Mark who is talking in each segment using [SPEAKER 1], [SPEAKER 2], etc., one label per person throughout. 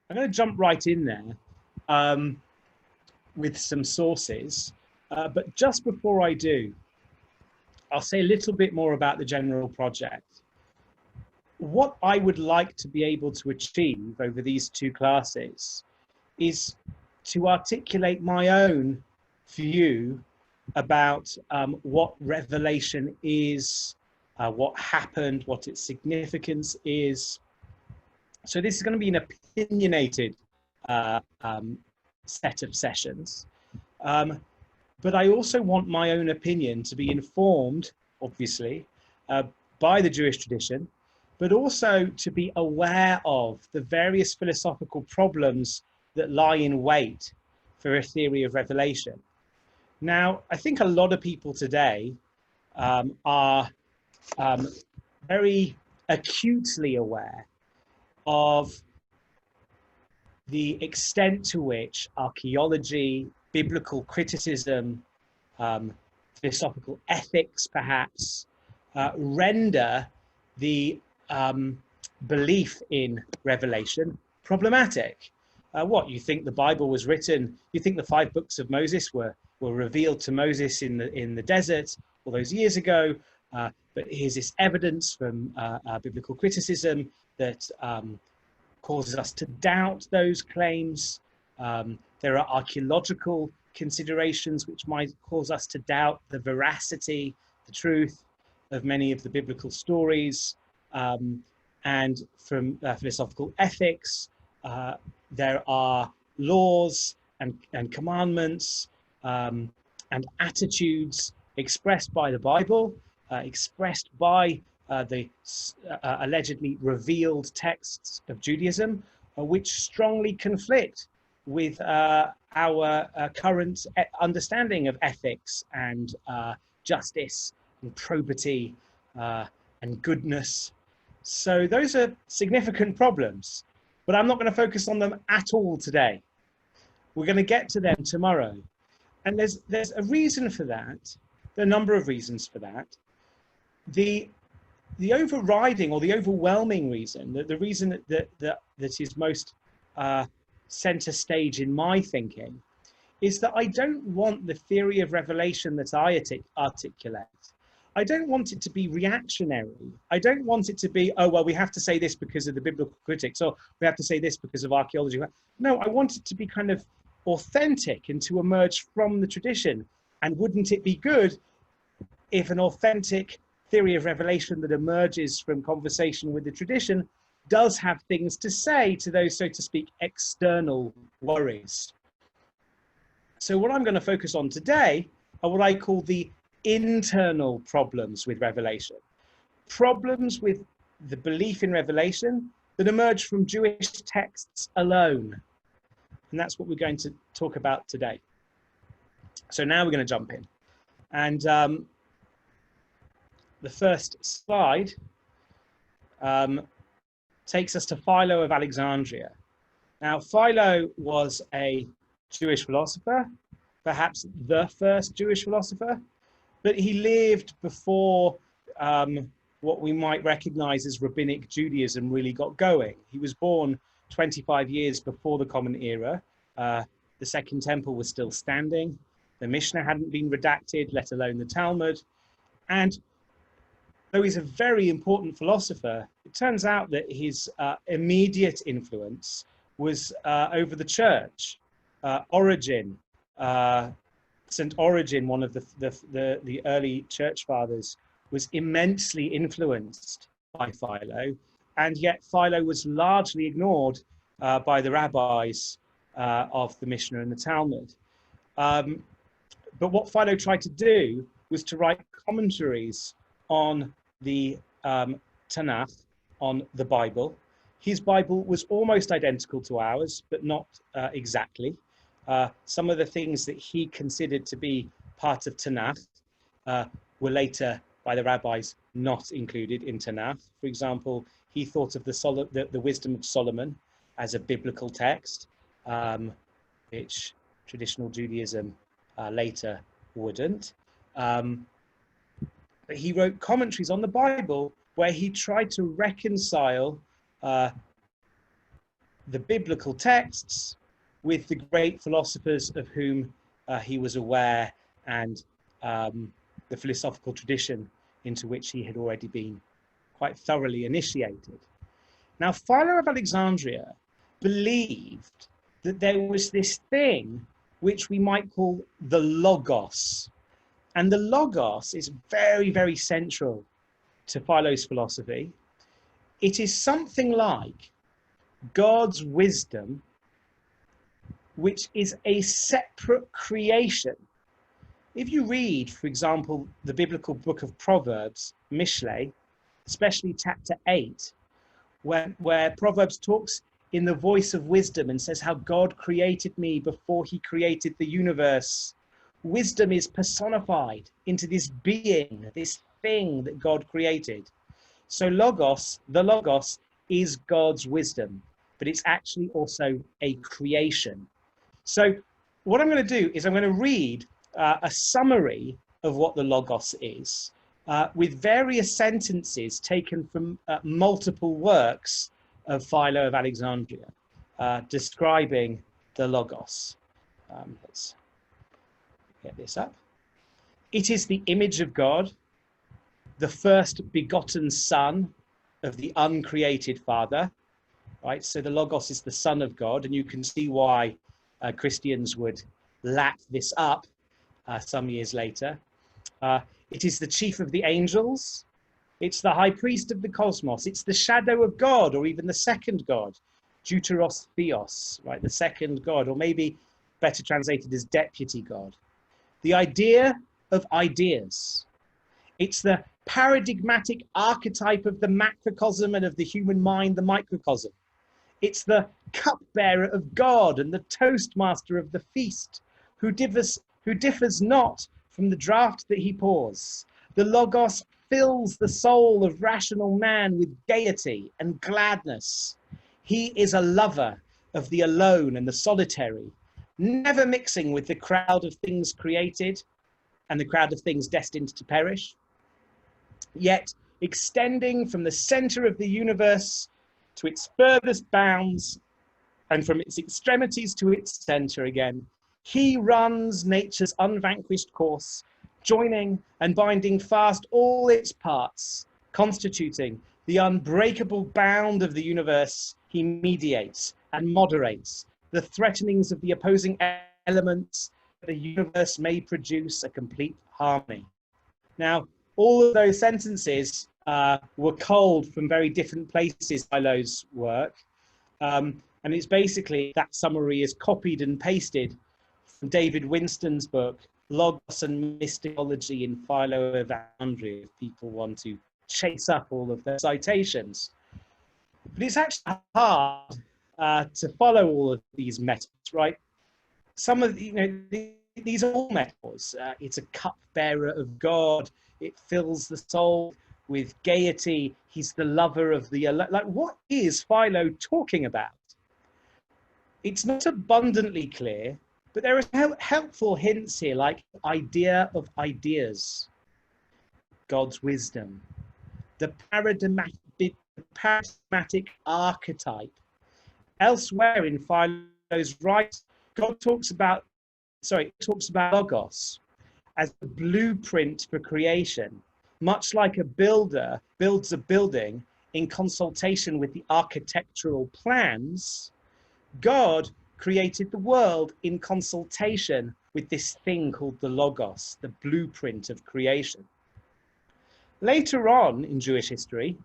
[SPEAKER 1] I'm going to jump right in there with some sources. But just before I do, I'll say a little bit more about the general project. What I would like to be able to achieve over these two classes is to articulate my own view about what revelation is, what happened, what its significance is. So this is going to be an opinionated set of sessions. But I also want my own opinion to be informed, obviously, by the Jewish tradition, but also to be aware of the various philosophical problems that lie in wait for a theory of revelation. Now, I think a lot of people today are very acutely aware of the extent to which archaeology, biblical criticism, philosophical ethics, perhaps, render the belief in revelation problematic. What, you think the Bible was written, you think the 5 books of Moses were revealed to Moses in the desert all those years ago, but here's this evidence from biblical criticism that causes us to doubt those claims. There are archaeological considerations which might cause us to doubt the veracity, the truth of many of the biblical stories. And from philosophical ethics, there are laws and commandments and attitudes expressed by the Bible, expressed by the allegedly revealed texts of Judaism, which strongly conflict with our current understanding of ethics and justice and probity and goodness. So those are significant problems, but I'm not going to focus on them at all today. We're going to get to them tomorrow. And there's a reason for that. There are a number of reasons for that. The overriding or the overwhelming reason, the reason that is most center stage in my thinking, is that I don't want the theory of revelation that I articulate. I don't want it to be reactionary. I don't want it to be, oh, well, we have to say this because of the biblical critics, or we have to say this because of archaeology. No, I want it to be kind of authentic and to emerge from the tradition. And wouldn't it be good if an authentic theory of revelation that emerges from conversation with the tradition does have things to say to those, so to speak, external worries? So what I'm going to focus on today are what I call the internal problems with revelation. Problems with the belief in revelation that emerge from Jewish texts alone. And that's what we're going to talk about today. So now we're going to jump in. And the first slide takes us to Philo of Alexandria. Now, Philo was a Jewish philosopher, perhaps the first Jewish philosopher, but he lived before what we might recognize as rabbinic Judaism really got going. He was born 25 years before the Common Era. The Second Temple was still standing. The Mishnah hadn't been redacted, let alone the Talmud. And though he's a very important philosopher, it turns out that his immediate influence was over the church. Origen, St. Origen, one of the early church fathers, was immensely influenced by Philo, and yet Philo was largely ignored by the rabbis of the Mishnah and the Talmud. But what Philo tried to do was to write commentaries on the Tanakh, on the Bible. His Bible was almost identical to ours, but not exactly. Some of the things that he considered to be part of Tanakh were later by the rabbis not included in Tanakh. For example, he thought of the Wisdom of Solomon as a biblical text, which traditional Judaism later wouldn't. But he wrote commentaries on the Bible where he tried to reconcile the biblical texts with the great philosophers of whom he was aware, and the philosophical tradition into which he had already been quite thoroughly initiated. Now, Philo of Alexandria believed that there was this thing which we might call the Logos. And the Logos is very, very central to Philo's philosophy. It is something like God's wisdom, which is a separate creation. If you read, for example, the biblical book of Proverbs, Mishlei, especially chapter 8, where Proverbs talks in the voice of wisdom and says how God created me before he created the universe. Wisdom is personified into this being, this thing that God created. So Logos, the Logos, is God's wisdom, but it's actually also a creation. So what I'm going to do is I'm going to read a summary of what the Logos is, with various sentences taken from multiple works of Philo of Alexandria, describing the Logos. Let's get this up. It is the image of God, the first begotten Son of the uncreated Father. Right, so the Logos is the Son of God, and you can see why Christians would lap this up some years later. It is the chief of the angels. It's the high priest of the cosmos. It's the shadow of God, or even the second God, Deuteros Theos, right? The second God, or maybe better translated as deputy God. The idea of ideas. It's the paradigmatic archetype of the macrocosm and of the human mind, the microcosm. It's the cupbearer of God and the toastmaster of the feast, who differs not from the draught that he pours. The Logos fills the soul of rational man with gaiety and gladness. He is a lover of the alone and the solitary, never mixing with the crowd of things created and the crowd of things destined to perish, yet extending from the center of the universe to its furthest bounds and from its extremities to its center again. He runs nature's unvanquished course, joining and binding fast all its parts, constituting the unbreakable bound of the universe. He mediates and moderates the threatenings of the opposing elements. The universe may produce a complete harmony. Now, all of those sentences were culled from very different places by Philo's work. And it's basically that summary is copied and pasted from David Winston's book, Logos and Mystiology in Philo of Alexandria, if people want to chase up all of their citations. But it's actually hard to follow all of these metaphors, right? Some of, these are all metaphors. It's a cupbearer of God. It fills the soul with gaiety. He's the lover of the, like, what is Philo talking about? It's not abundantly clear, but there are helpful hints here, like idea of ideas, God's wisdom, the paradigmatic archetype. Elsewhere in Philo's writings, God talks about Logos as the blueprint for creation, much like a builder builds a building in consultation with the architectural plans. God created the world in consultation with this thing called the Logos, the blueprint of creation. Later on in Jewish history,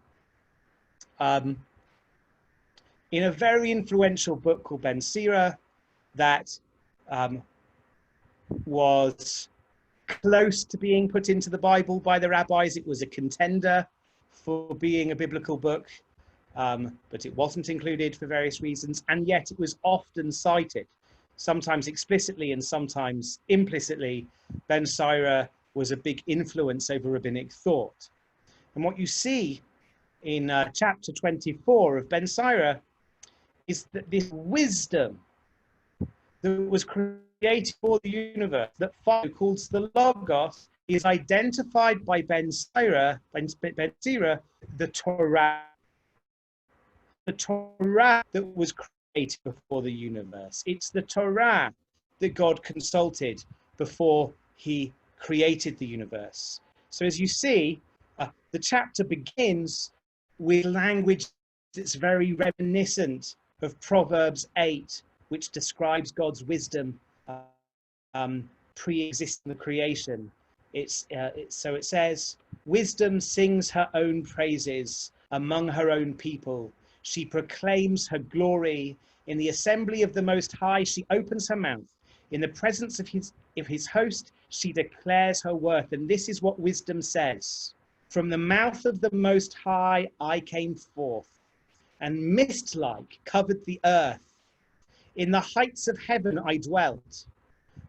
[SPEAKER 1] in a very influential book called Ben Sira, that was close to being put into the Bible by the rabbis. It was a contender for being a biblical book, but it wasn't included for various reasons, and yet it was often cited, sometimes explicitly and sometimes implicitly. Ben Sira was a big influence over rabbinic thought. And what you see in chapter 24 of Ben Sira is that this wisdom that was created for the universe, that Philo calls the Logos, is identified by Ben Sira, the Torah. The Torah that was created before the universe. It's the Torah that God consulted before he created the universe. So as you see, the chapter begins with language that's very reminiscent of Proverbs 8, which describes God's wisdom pre-existing the creation. So it says, wisdom sings her own praises among her own people. She proclaims her glory in the assembly of the Most High. She opens her mouth. In the presence of his host, she declares her worth. And this is what wisdom says. From the mouth of the Most High I came forth, and mist-like covered the earth. In the heights of heaven I dwelt,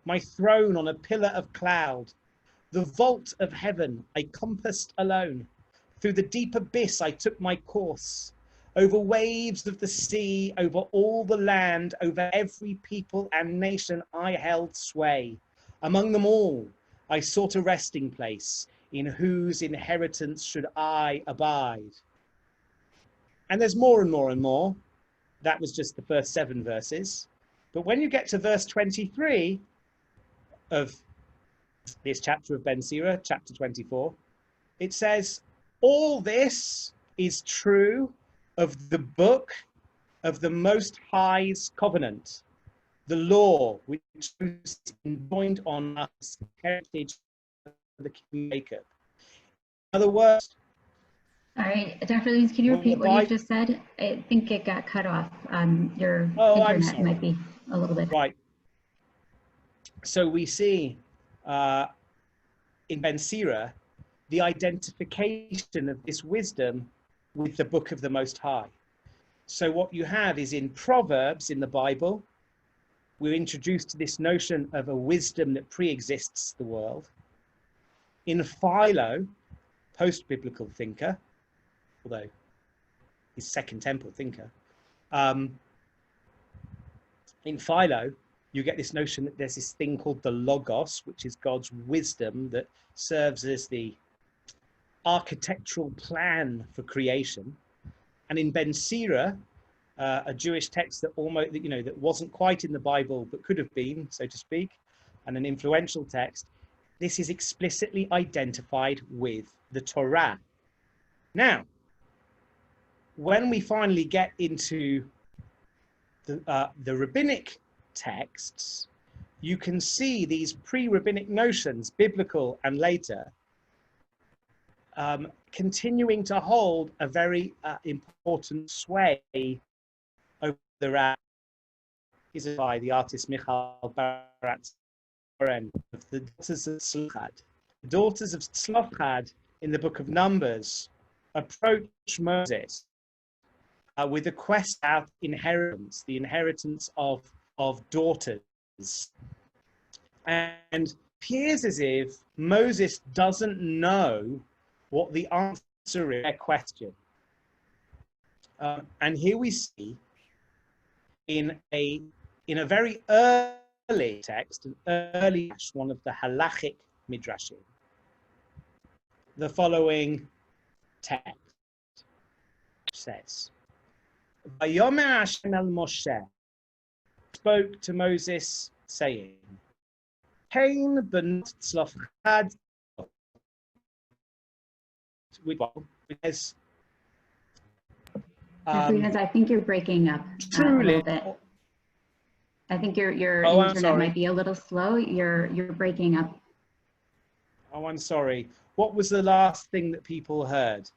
[SPEAKER 1] my throne on a pillar of cloud. The vault of heaven I compassed alone. Through the deep abyss I took my course. Over waves of the sea, over all the land, over every people and nation I held sway. Among them all I sought a resting place, in whose inheritance should I abide. And there's more and more and more. That was just the first 7 verses. But when you get to verse 23 of this chapter of Ben Sira, chapter 24, it says, all this is true of the book of the Most High's covenant, the law which is enjoined on us, heritage of the King Jacob. In other words,
[SPEAKER 2] all right, Dr. Lebens, can you repeat what you just said? I think it got cut off. Your internet might be a little bit.
[SPEAKER 1] Right. So we see in Ben Sira the identification of this wisdom with the book of the Most High. So what you have is in Proverbs in the Bible, we're introduced to this notion of a wisdom that pre-exists the world. In Philo, post-biblical thinker, although he's Second Temple thinker, in Philo, you get this notion that there's this thing called the Logos, which is God's wisdom that serves as the architectural plan for creation. And in Ben Sira, a Jewish text that almost, that wasn't quite in the Bible, but could have been, so to speak, and an influential text, this is explicitly identified with the Torah. Now, when we finally get into the rabbinic texts, you can see these pre-rabbinic notions, biblical and later, continuing to hold a very important sway over the rabbis. Is by the artist Michal Barat of the daughters of Tzlofchad. The daughters of Tzlofchad in the book of Numbers approach Moses with a quest out inheritance, the inheritance of daughters. And appears as if Moses doesn't know what the answer is to their question. And here we see in a very early text, one of the halakhic midrashim, the following text says, Vayomer Hashem el Moshe, spoke to Moses, saying, Cain benot Tzlofchad, because
[SPEAKER 2] I think you're breaking up a little bit. I think your internet might be a little slow. You're breaking up.
[SPEAKER 1] Oh, I'm sorry. What was the last thing that people heard?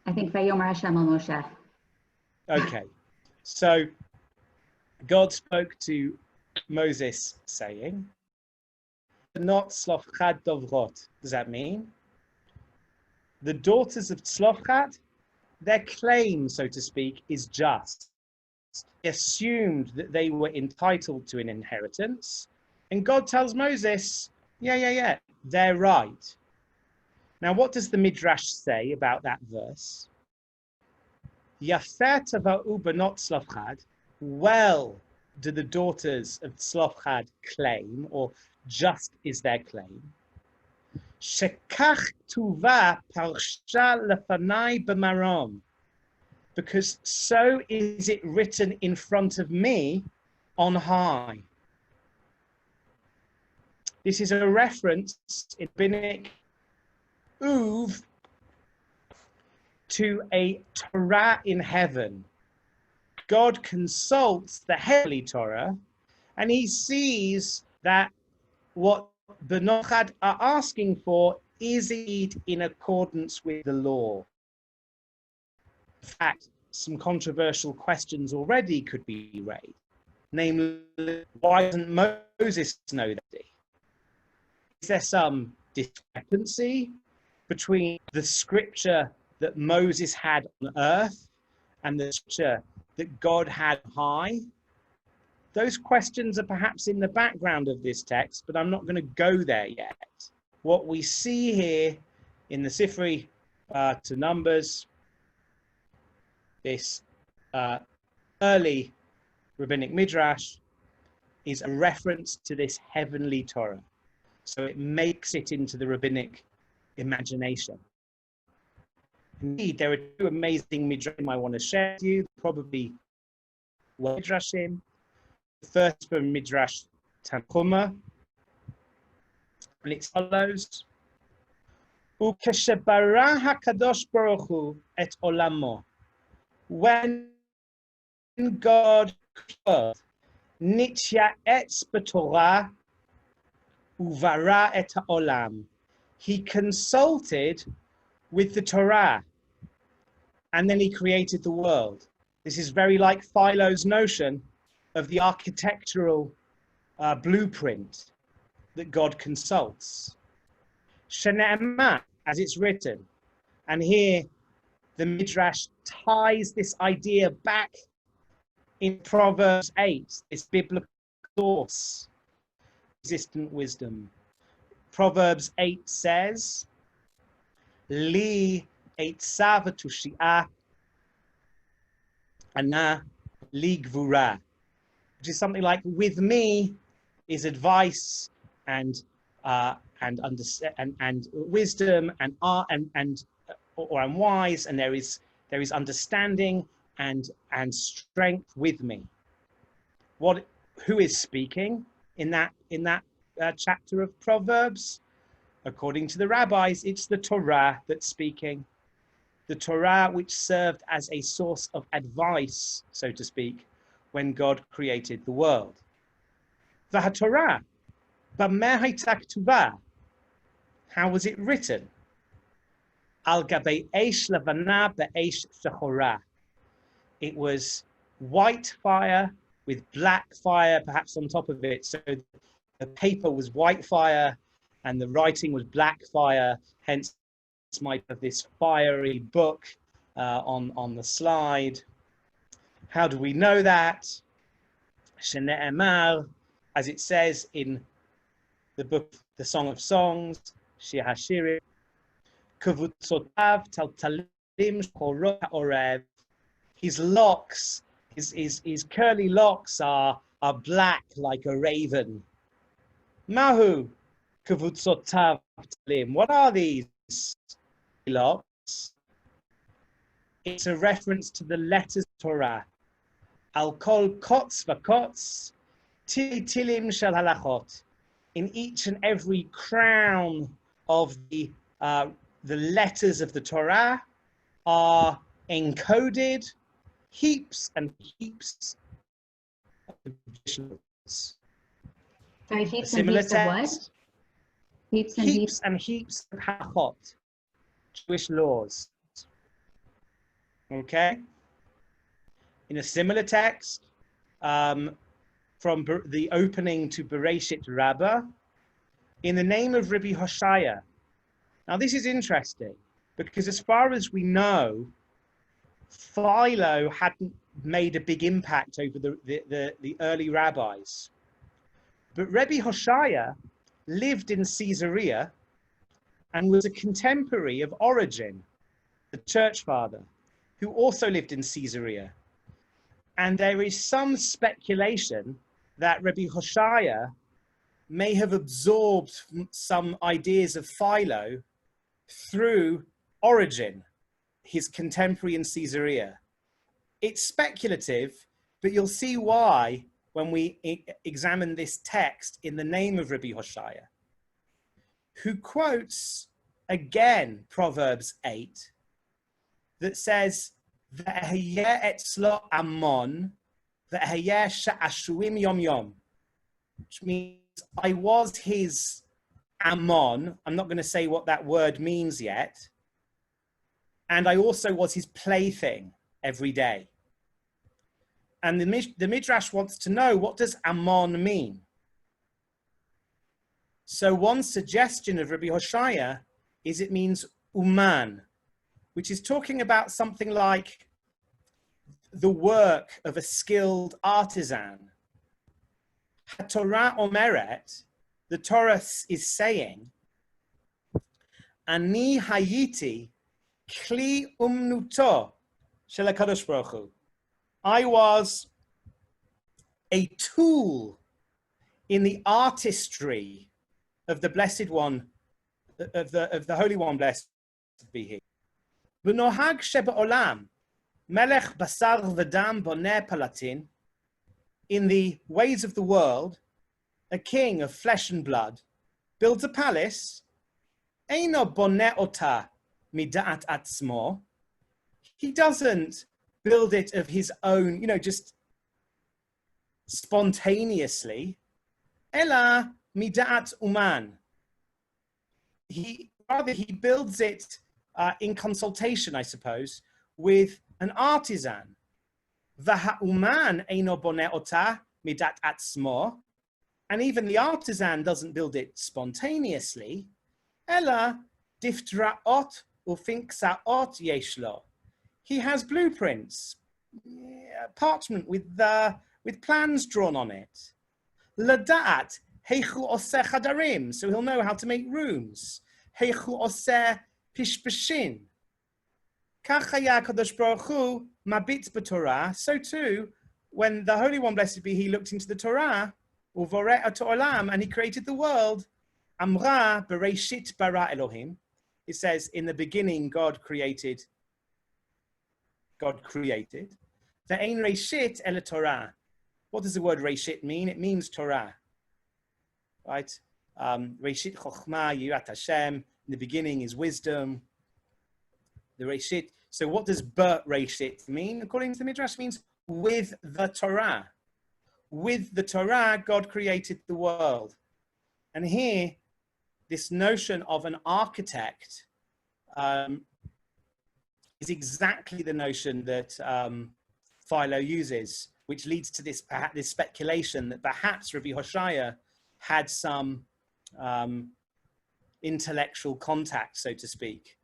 [SPEAKER 2] I think Vayomer Hashem el Moshe.
[SPEAKER 1] Okay, so God spoke to Moses saying, not Tzlofchad Dovrot. Does that mean the daughters of Tzlofchad, their claim, so to speak, is just. They assumed that they were entitled to an inheritance, and God tells Moses, yeah, they're right. Now, what does the Midrash say about that verse? Yafeh tava'u benot Tzlofchad, well do the daughters of Tzlofchad claim, or just is their claim. Shekach tuva parsha lefanai b'marom, because so is it written in front of me on high. This is a reference in rabbinic uv to a Torah in heaven. God consults the heavenly Torah, and he sees that what the Nochad are asking for is indeed in accordance with the law. In fact, some controversial questions already could be raised. Namely, why doesn't Moses know that? Is there some discrepancy between the scripture that Moses had on earth and the scripture that God had high? Those questions are perhaps in the background of this text, but I'm not going to go there yet. What we see here in the Sifri to Numbers, this early rabbinic Midrash, is a reference to this heavenly Torah. So it makes it into the rabbinic imagination. Indeed, there are two amazing Midrashim I want to share with you, probably Midrashim. The first from Midrash Tanchuma, and it follows: Ukeshebara hakadosh baruch hu et olamo. When God created, nitya etz b'Torah uvara et haolam. He consulted with the Torah, and then he created the world. This is very like Philo's notion of the architectural blueprint that God consults. Shene'emah, as it's written. And here the Midrash ties this idea back in Proverbs 8, this biblical source, existent wisdom. Proverbs 8 says, Li eitza v'tushi'ah, ana li gvura. Which is something like, with me is advice and wisdom and art or I'm wise, and there is understanding and strength with me. Who is speaking in that chapter of Proverbs? According to the rabbis, it's the Torah that's speaking. The Torah, which served as a source of advice, so to speak, when God created the world. VaHaTorah, bameh hayta ketuvah. How was it written? Al gabei eish levana be'eish shachora. It was white fire with black fire perhaps on top of it. So the paper was white fire and the writing was black fire. Hence, might have this fiery book on the slide. How do we know that? Shene'emar, as it says in the book, the Song of Songs, Shir HaShirim, Kavutzotav taltalim shchorot ha'orev. His locks, his curly locks are black like a raven. Mahu kavutzotav talim. What are these locks? It's a reference to the letters of Torah. Al kol kotz v'kotz tilim shel halachot. In each and every crown of the letters of the Torah are encoded heaps and heaps of traditions.
[SPEAKER 2] Sorry, heaps and heaps of what?
[SPEAKER 1] Heaps and heaps of halachot, Jewish laws. Okay? In a similar text, from the opening to Bereshit Rabbah, in the name of Rabbi Hoshaya. Now this is interesting, because as far as we know, Philo hadn't made a big impact over the early rabbis. But Rabbi Hoshaya lived in Caesarea and was a contemporary of Origen, the church father, who also lived in Caesarea. And there is some speculation that Rabbi Hoshaya may have absorbed some ideas of Philo through Origen, his contemporary in Caesarea. it's speculative, but you'll see why when we examine this text in the name of Rabbi Hoshaya, who quotes again Proverbs 8 that says, "Ve'ehyeh etzlo amon, ve'ehyeh sha'ashuim yom yom," which means I was his Ammon. I'm not going to say what that word means yet. And I also was his plaything every day. And the Midrash wants to know, what does Ammon mean? So one suggestion of Rabbi Hoshaya is it means uman, which is talking about something like the work of a skilled artisan. Torah omeret, the Torah is saying, Ani hayiti kli umnuto shel HaKadosh Baruch Hu. I was a tool in the artistry of the Blessed One, of the Holy One, blessed be He. B'nohag shebe'olam, melech basar v'dam boneh palatin. In the ways of the world, a king of flesh and blood builds a palace. Eino boneh ota mida'at atzmo. He doesn't build it of his own, just spontaneously. Ela mida'at uman. He builds it in consultation, I suppose, with an artisan. V'ha'uman eino boneh ota midat atzmo. And even the artisan doesn't build it spontaneously. Ela diftraot ufinksaot yeshlo. He has blueprints, parchment with plans drawn on it. Lada'at heichu oseh chadarim, so he'll know how to make rooms. Heichu oseh pishpashin. Kach haya Kadosh Baruch Hu mabit b'Torah. So too, when the Holy One, blessed be He, looked into the Torah, uvoreh olam, and He created the world. Amra bereshit bara Elohim. It says, in the beginning, God created. Ve'ein reshit ele Torah. What does the word reshit mean? It means Torah, right? Reshit chokhmah yirat Hashem. In the beginning is wisdom. The reshit. So what does reshit mean? According to the Midrash, means with the Torah. With the Torah, God created the world. And here, this notion of an architect is exactly the notion that Philo uses, which leads to this speculation that perhaps Rabbi Hoshaya had some intellectual contact, so to speak,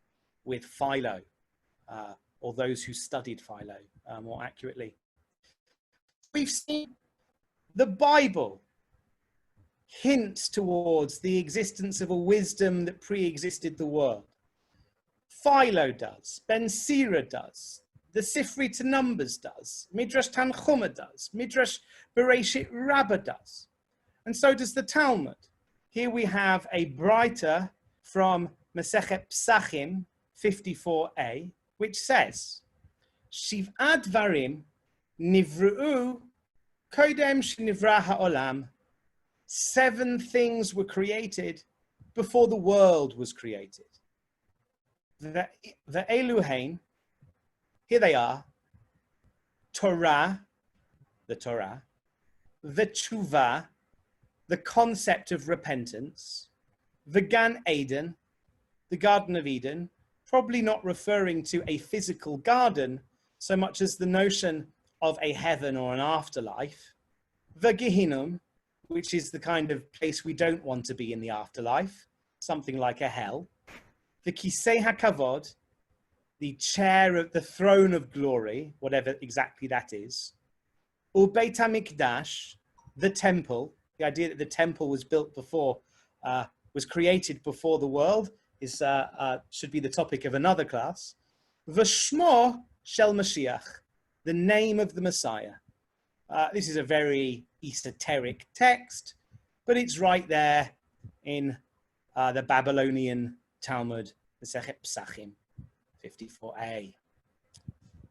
[SPEAKER 1] with Philo, or those who studied Philo more accurately. We've seen the Bible hints towards the existence of a wisdom that pre-existed the world. Philo does, Ben Sira does, the Sifri to Numbers does, Midrash Tanchuma does, Midrash Bereshit Rabbah does, and so does the Talmud. Here we have a brighter from Masechet Psachim 54a, which says, Shiv'at Dvarim Nivru'u Kodem Shnivra Ha'olam. 7 things were created before the world was created. The Eluhain, here they are, Torah, the Torah, the Tshuva, the concept of repentance, the Gan Eden, the Garden of Eden, probably not referring to a physical garden so much as the notion of a heaven or an afterlife, the Gehinnom, which is the kind of place we don't want to be in the afterlife, something like a hell, the Kisei HaKavod, the chair of the throne of glory, whatever exactly that is, Ubeit HaMikdash, the temple, the idea that the temple was built before, was created before the world, is should be the topic of another class. V'shmo shel Mashiach, the name of the Messiah. This is a very esoteric text, but it's right there in the Babylonian Talmud, the Masechet Psachim 54a.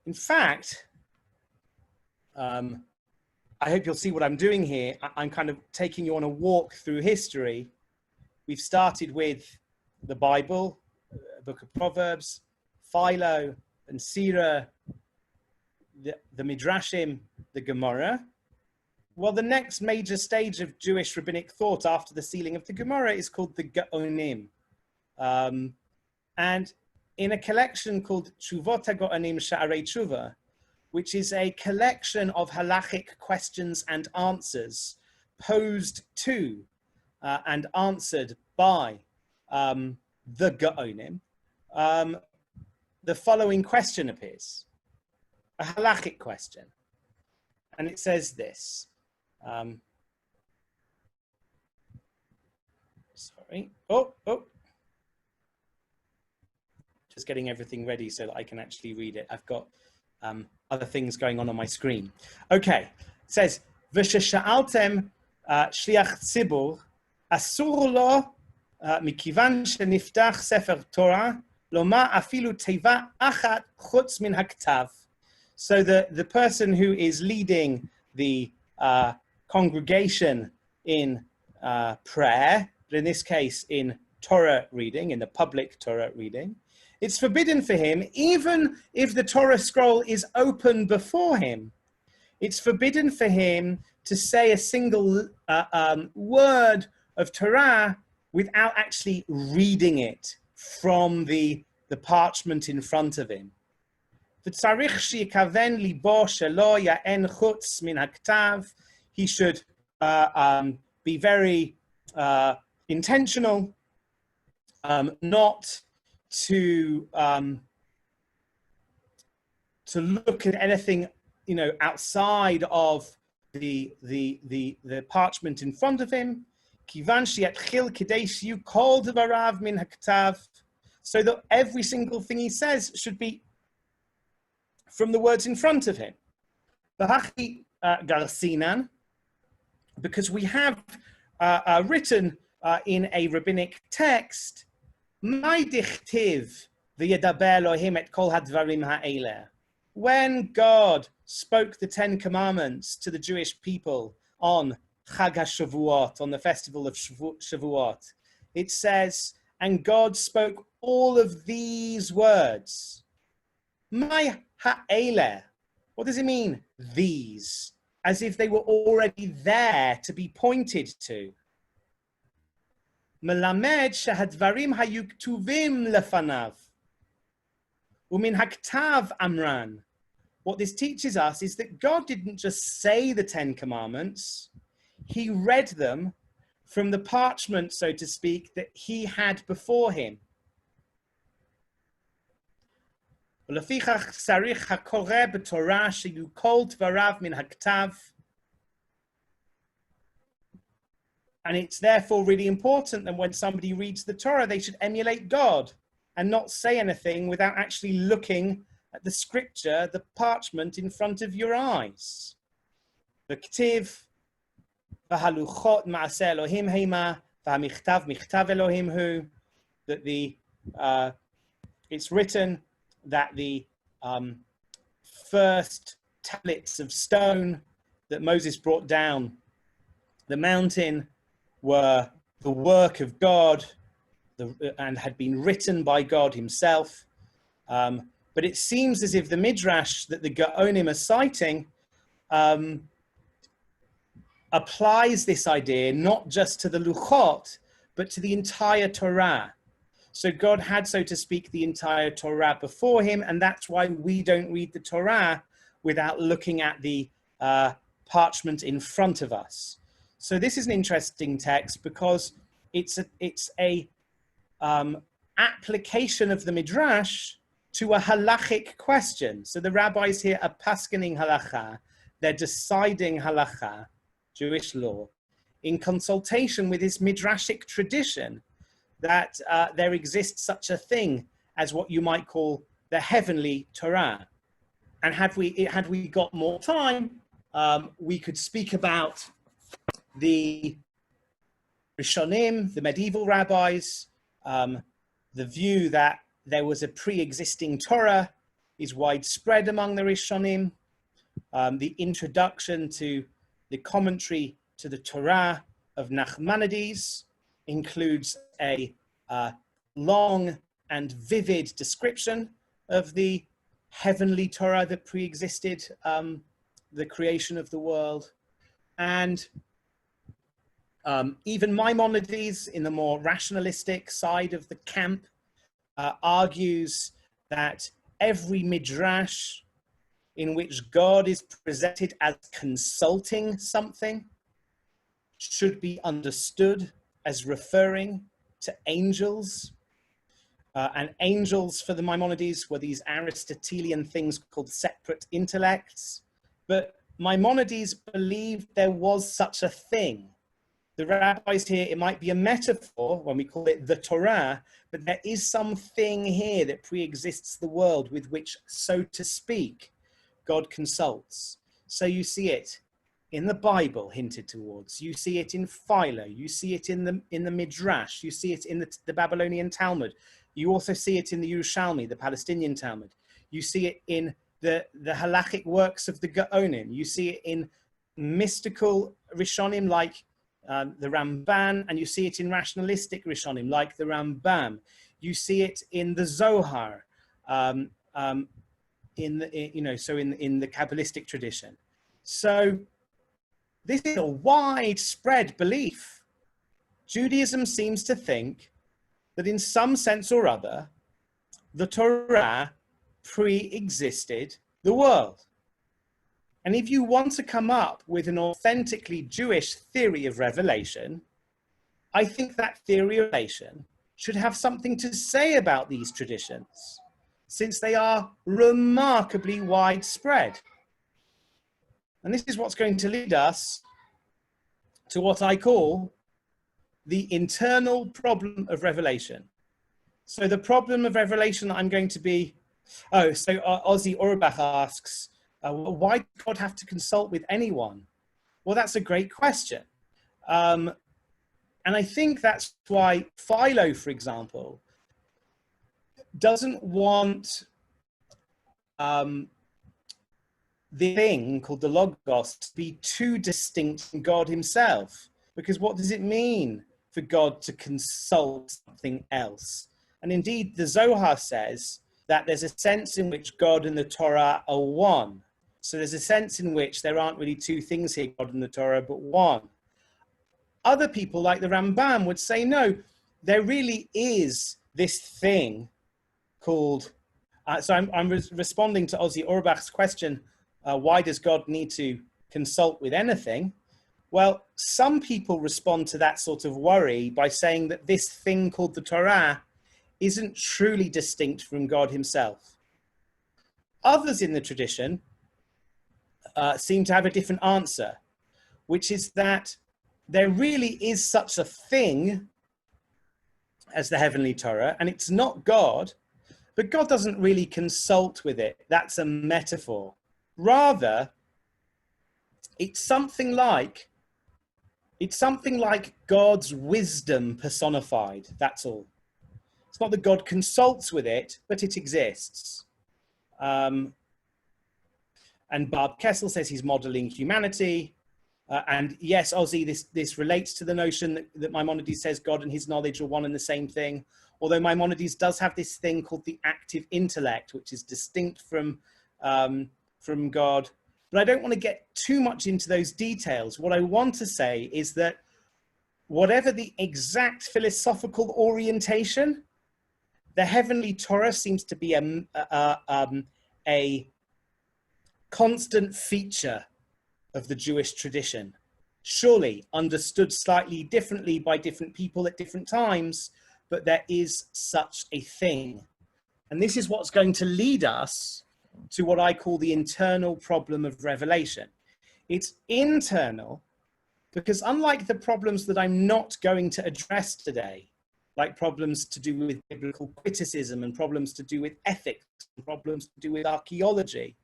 [SPEAKER 1] In fact, I hope you'll see what I'm doing here. I'm kind of taking you on a walk through history. We've started with the Bible, Book of Proverbs, Philo and Sirah, the Midrashim, the Gemara. Well, the next major stage of Jewish rabbinic thought after the sealing of the Gemara is called the Gaonim. And in a collection called Tshuvot HaGaonim Sha'arei Tshuva, which is a collection of halakhic questions and answers posed to and answered by the Gaonim, the following question appears, a halakhic question. And it says this. Just getting everything ready so that I can actually read it. I've got other things going on my screen. Okay, it says, V'shesha'altem shliach tzibur, asur lo mikivan sheniftach sefer Torah, loma afilu teva achat chutz min haktav. So the person who is leading the congregation in prayer, but in this case in Torah reading, in the public Torah reading, it's forbidden for him, even if the Torah scroll is open before him, it's forbidden for him to say a single word of Torah without actually reading it from the parchment in front of him. He should be very intentional, not to look at anything, outside of the parchment in front of him. So that every single thing he says should be from the words in front of him. Because we have written in a rabbinic text, when God spoke the 10 commandments to the Jewish people on Chag HaShavuot, on the festival of Shavuot, it says, and God spoke all of these words. My ha'eleh. What does it mean, these? As if they were already there to be pointed to. Melamed shehadvarim hayu ktuvim lefanav. Umin haktav amran. What this teaches us is that God didn't just say the 10 commandments. He read them from the parchment, so to speak, that he had before him. And it's therefore really important that when somebody reads the Torah, they should emulate God and not say anything without actually looking at the scripture, the parchment in front of your eyes. V'ktiv v'haluchot ma'aseh Elohim heima v'hamichtav michtav Elohim hu. That it's written that the first tablets of stone that Moses brought down the mountain were the work of God and had been written by God himself. But it seems as if the Midrash that the Gaonim are citing applies this idea not just to the Luchot, but to the entire Torah. So God had, so to speak, the entire Torah before him, and that's why we don't read the Torah without looking at the parchment in front of us. So this is an interesting text because it's a application of the Midrash to a halakhic question. So the rabbis here are paskening halakha, they're deciding halakha, Jewish law, in consultation with this midrashic tradition that there exists such a thing as what you might call the heavenly Torah. And had we got more time, we could speak about the Rishonim, the medieval rabbis, the view that there was a pre-existing Torah is widespread among the Rishonim. the introduction to the commentary to the Torah of Nachmanides includes a long and vivid description of the heavenly Torah that pre-existed the creation of the world. And even Maimonides, in the more rationalistic side of the camp, argues that every midrash in which God is presented as consulting something should be understood as referring to angels. And angels for the Maimonides were these Aristotelian things called separate intellects. But Maimonides believed there was such a thing. The rabbis here, it might be a metaphor when we call it the Torah, but there is something here that pre-exists the world with which, so to speak, God consults. So you see it in the Bible hinted towards, you see it in Philo, you see it in the Midrash, you see it in the Babylonian Talmud, you also see it in the Yerushalmi, the Palestinian Talmud, you see it in the halakhic works of the Gaonim, you see it in mystical Rishonim like the Ramban, and you see it in rationalistic Rishonim like the Rambam, you see it in the Zohar, in the Kabbalistic tradition. So this is a widespread belief. Judaism seems to think that in some sense or other, the Torah pre-existed the world. And if you want to come up with an authentically Jewish theory of revelation, I think that theory of revelation should have something to say about these traditions, since they are remarkably widespread. And this is what's going to lead us to what I call the internal problem of revelation. So the problem of revelation that I'm going to be, Ozzy Orbach asks, why does God have to consult with anyone? Well, that's a great question. And I think that's why Philo, for example, doesn't want the thing called the Logos to be too distinct from God himself. Because what does it mean for God to consult something else? And indeed, the Zohar says that there's a sense in which God and the Torah are one. So there's a sense in which there aren't really two things here, God and the Torah, but one. Other people like the Rambam would say, no, there really is this thing called, I'm responding to Ozzy Orbach's question, why does God need to consult with anything? Well, some people respond to that sort of worry by saying that this thing called the Torah isn't truly distinct from God himself. Others in the tradition seem to have a different answer, which is that there really is such a thing as the heavenly Torah, and it's not God, but God doesn't really consult with it. That's a metaphor. Rather, it's something like God's wisdom personified, that's all. It's not that God consults with it, but it exists. And Bob Kessel says he's modeling humanity. And yes, Ozzy, this relates to the notion that Maimonides says God and his knowledge are one and the same thing. Although Maimonides does have this thing called the active intellect, which is distinct from God. But I don't want to get too much into those details. What I want to say is that whatever the exact philosophical orientation, the heavenly Torah seems to be a constant feature of the Jewish tradition. Surely understood slightly differently by different people at different times, but there is such a thing. And this is what's going to lead us to what I call the internal problem of revelation. It's internal because unlike the problems that I'm not going to address today, like problems to do with biblical criticism and problems to do with ethics, and problems to do with archaeology,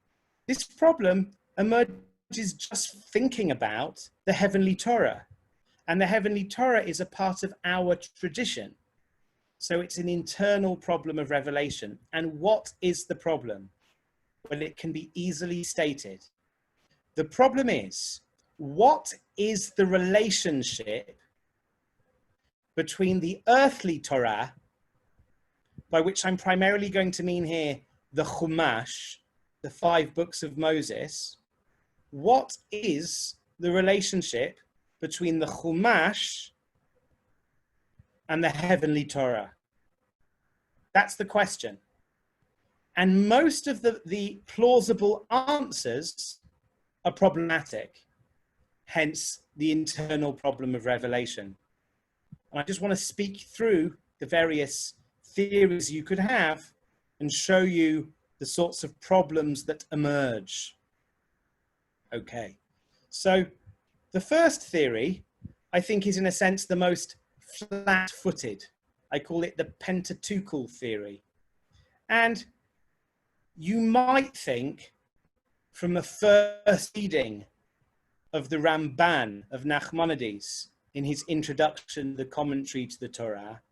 [SPEAKER 1] this problem emerges just thinking about the heavenly Torah. And the heavenly Torah is a part of our tradition. So it's an internal problem of revelation. And what is the problem? Well, it can be easily stated. The problem is, what is the relationship between the earthly Torah, by which I'm primarily going to mean here the Chumash, the 5 books of Moses? What is the relationship between the Chumash and the heavenly Torah? That's the question. And most of the plausible answers are problematic, hence the internal problem of revelation. And I just want to speak through the various theories you could have and show you the sorts of problems that emerge. Okay, so the first theory, I think, is in a sense the most flat-footed. I call it the Pentateuchal theory. And you might think, from a first reading of the Ramban of Nachmanides in his introduction, the commentary to the Torah,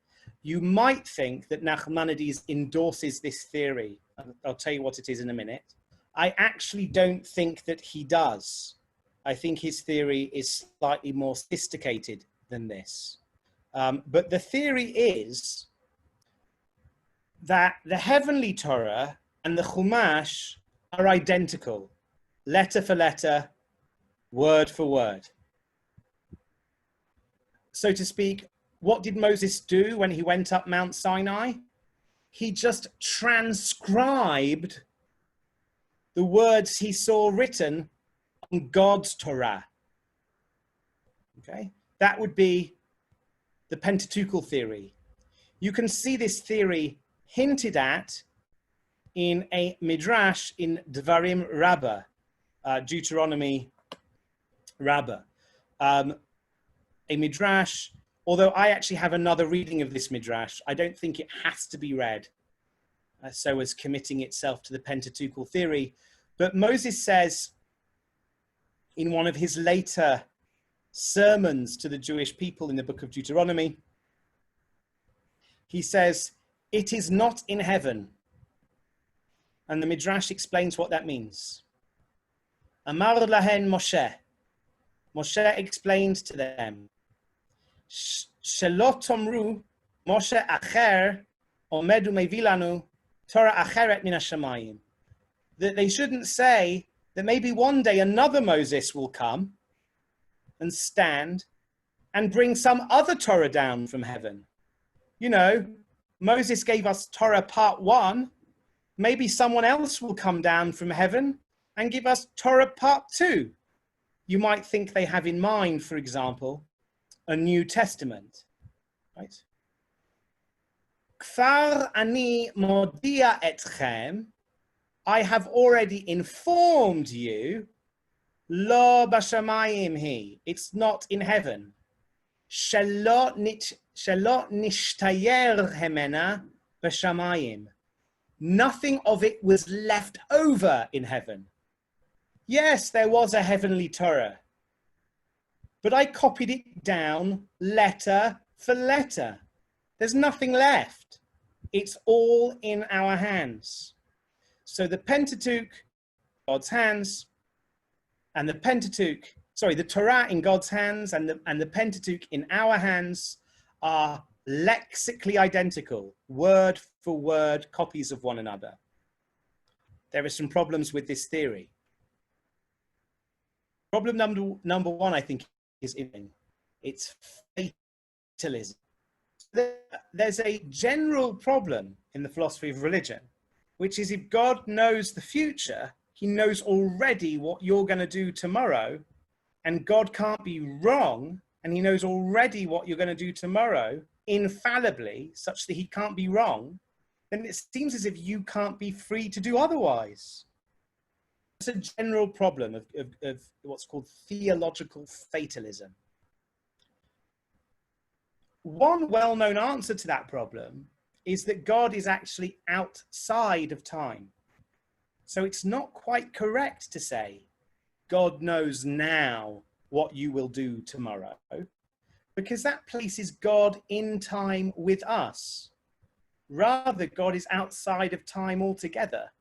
[SPEAKER 1] you might think that Nachmanides endorses this theory. I'll tell you what it is in a minute. I actually don't think that he does. I think his theory is slightly more sophisticated than this. But the theory is that the heavenly Torah and the Chumash are identical, letter for letter, word for word. So to speak, what did Moses do when he went up Mount Sinai? He just transcribed the words he saw written on God's Torah. Okay, that would be the Pentateuchal theory. You can see this theory hinted at in a midrash in Dvarim Rabbah, Deuteronomy Rabbah. A midrash, although I actually have another reading of this midrash, I don't think it has to be read so as committing itself to the Pentateuchal theory. But Moses says in one of his later sermons to the Jewish people in the book of Deuteronomy, he says, "It is not in heaven." And the midrash explains what that means. Amar lahen Moshe. Moshe explained to them, Shelo tomru Moshe acher omedu mevilanu Torah acheret min hashamayim. That they shouldn't say that maybe one day another Moses will come and stand and bring some other Torah down from heaven. You know, Moses gave us Torah part 1. Maybe someone else will come down from heaven and give us Torah part 2. You might think they have in mind, for example, a New Testament, right? Kfar ani modia etchem, I have already informed you, lo bashamayim hi, it's not in heaven. Shelo nishtayer hemena bashamayim. Nothing of it was left over in heaven. Yes, there was a heavenly Torah, but I copied it down letter for letter. There's nothing left. It's all in our hands. So the Pentateuch, God's hands, and the Torah in God's hands and the Pentateuch in our hands are lexically identical, word for word copies of one another. There are some problems with this theory. Problem number 1, I think, is it's fatalism. There's a general problem in the philosophy of religion, which is if God knows the future, he knows already what you're going to do tomorrow, and God can't be wrong, and he knows already what you're going to do tomorrow infallibly, such that he can't be wrong, then it seems as if you can't be free to do otherwise. It's a general problem of what's called theological fatalism. One well-known answer to that problem is that God is actually outside of time. So it's not quite correct to say God knows now what you will do tomorrow, because that places God in time with us. Rather, God is outside of time altogether,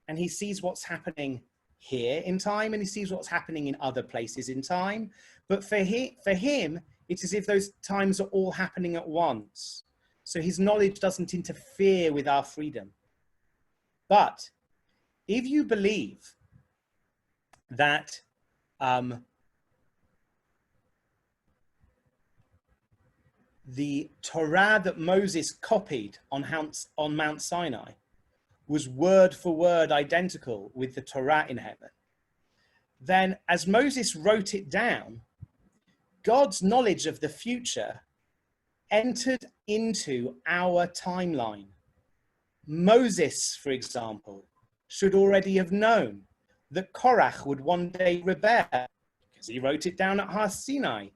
[SPEAKER 1] and he sees what's happening here in time, and he sees what's happening in other places in time. But for him, it's as if those times are all happening at once. So his knowledge doesn't interfere with our freedom. But if you believe that the Torah that Moses copied on Mount Sinai was word for word identical with the Torah in heaven, then as Moses wrote it down, God's knowledge of the future entered into our timeline. Moses, for example, should already have known that Korach would one day rebel because he wrote it down at Har Sinai.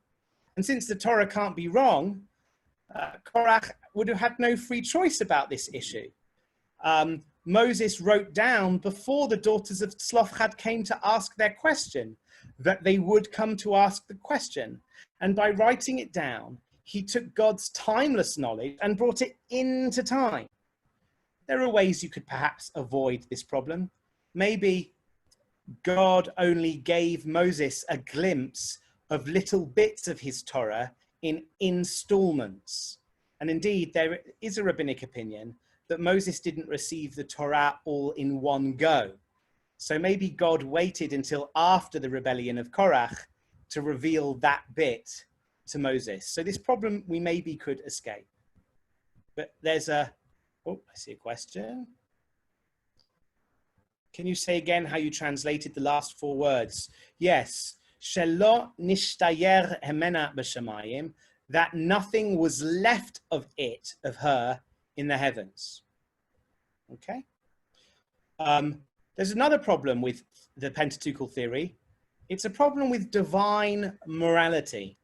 [SPEAKER 1] And since the Torah can't be wrong, Korach would have had no free choice about this issue. Moses wrote down before the daughters of Tzlofchad came to ask their question, that they would come to ask the question. And by writing it down, he took God's timeless knowledge and brought it into time. There are ways you could perhaps avoid this problem. Maybe God only gave Moses a glimpse of little bits of his Torah in installments. And indeed, there is a rabbinic opinion that Moses didn't receive the Torah all in one go. So maybe God waited until after the rebellion of Korach to reveal that bit to Moses. So this problem we maybe could escape. But there's I see a question. Can you say again how you translated the last 4 words? Yes. Shelo nishtayer hemena b'shamayim, that nothing was left of it, of her, in the heavens. Okay. There's another problem with the Pentateuchal theory. It's a problem with divine morality.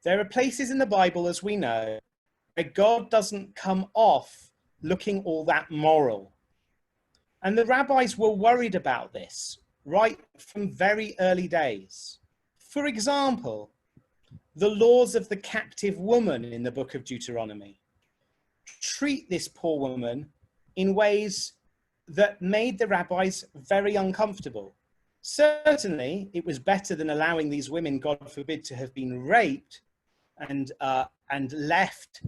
[SPEAKER 1] There are places in the Bible, as we know, where God doesn't come off looking all that moral. And the rabbis were worried about this right from very early days. For example, the laws of the captive woman in the book of Deuteronomy treat this poor woman in ways that made the rabbis very uncomfortable. Certainly, it was better than allowing these women, God forbid, to have been raped and left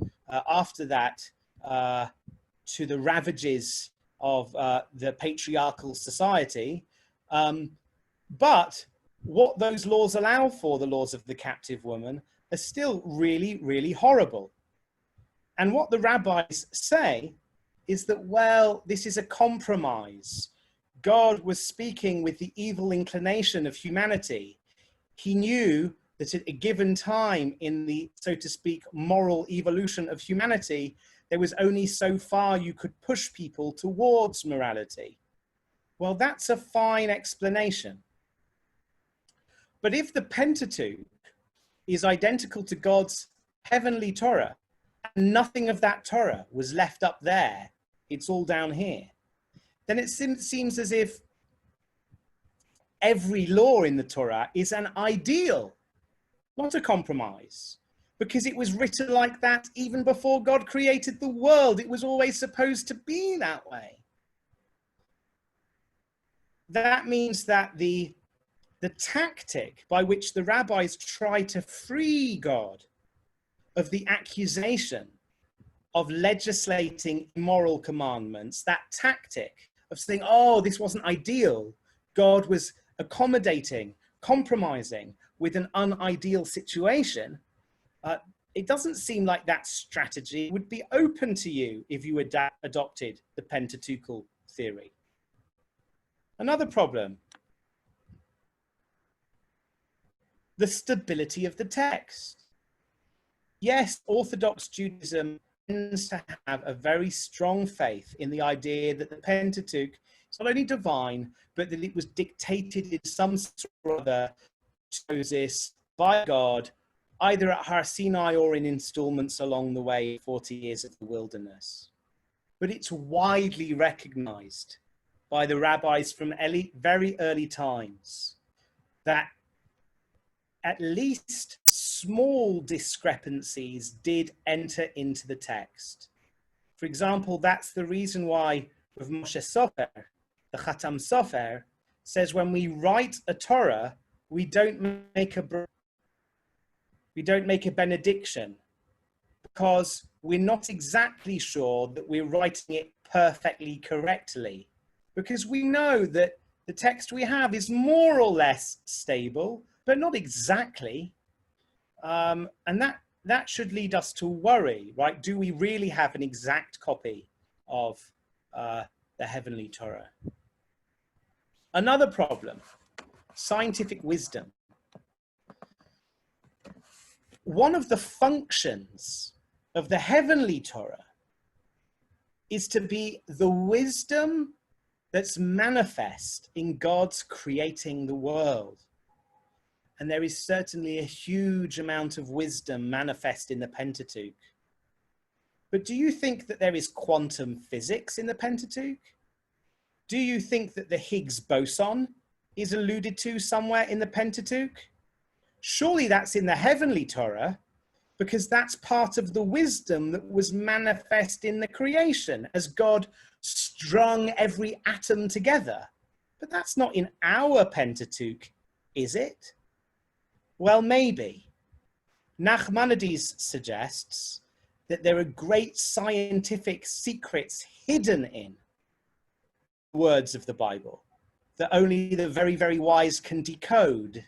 [SPEAKER 1] after that to the ravages of the patriarchal society. But what those laws allow for, the laws of the captive woman, are still really, really horrible. And what the rabbis say is that, well, this is a compromise. God was speaking with the evil inclination of humanity. He knew that at a given time in the, so to speak, moral evolution of humanity, there was only so far you could push people towards morality. Well, that's a fine explanation. But if the Pentateuch is identical to God's heavenly Torah, and nothing of that Torah was left up there, it's all down here, then it seems as if every law in the Torah is an ideal, not a compromise, because it was written like that even before God created the world. It was always supposed to be that way. That means that the tactic by which the rabbis try to free God of the accusation of legislating immoral commandments, that tactic of saying, oh, this wasn't ideal, God was accommodating, compromising with an unideal situation, it doesn't seem like that strategy would be open to you if you adopted the Pentateuchal theory. Another problem, the stability of the text. Yes, Orthodox Judaism tends to have a very strong faith in the idea that the Pentateuch is not only divine, but that it was dictated in some sort or other to Moses by God, either at Har Sinai or in installments along the way, 40 years of the wilderness. But it's widely recognized by the rabbis from very early times that at least small discrepancies did enter into the text. For example, that's the reason why with Moshe Sofer, the Khatam Sofer, says when we write a Torah, we don't make a benediction, because we're not exactly sure that we're writing it perfectly correctly, because we know that the text we have is more or less stable, but not exactly. And that should lead us to worry, right? Do we really have an exact copy of the heavenly Torah? Another problem, scientific wisdom. One of the functions of the heavenly Torah is to be the wisdom that's manifest in God's creating the world. And there is certainly a huge amount of wisdom manifest in the Pentateuch. But do you think that there is quantum physics in the Pentateuch? Do you think that the Higgs boson is alluded to somewhere in the Pentateuch? Surely that's in the heavenly Torah, because that's part of the wisdom that was manifest in the creation as God strung every atom together. But that's not in our Pentateuch, is it? Well, maybe. Nachmanides suggests that there are great scientific secrets hidden in words of the Bible that only the very, very wise can decode.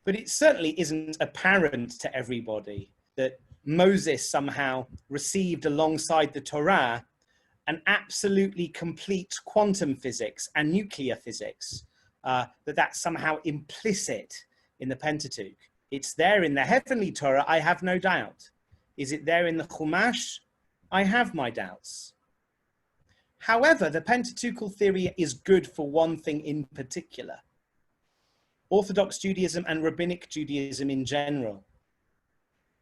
[SPEAKER 1] But it certainly isn't apparent to everybody that Moses somehow received alongside the Torah an absolutely complete quantum physics and nuclear physics, that's somehow implicit in the Pentateuch. It's there in the heavenly Torah, I have no doubt. Is it there in the Chumash? I have my doubts. However, the Pentateuchal theory is good for one thing in particular. Orthodox Judaism and rabbinic Judaism in general